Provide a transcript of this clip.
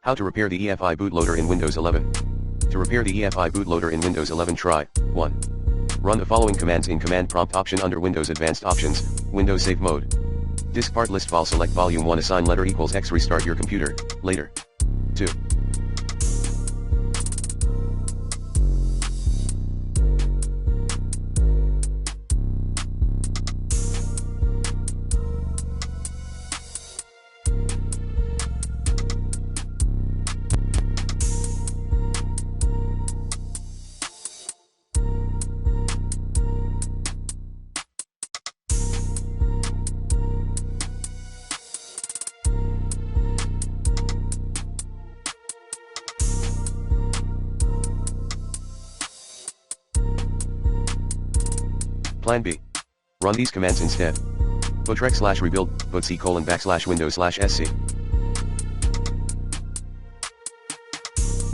How to repair the EFI bootloader in Windows 11. To repair the EFI bootloader in Windows 11, try 1. Run the following commands in command prompt option under Windows Advanced Options, Windows Save Mode. Disk part list file select volume 1 assign letter equals X restart your computer, later. 2. Plan B. Run these commands instead. bootrex/rebuild, bootc:\windows/sc.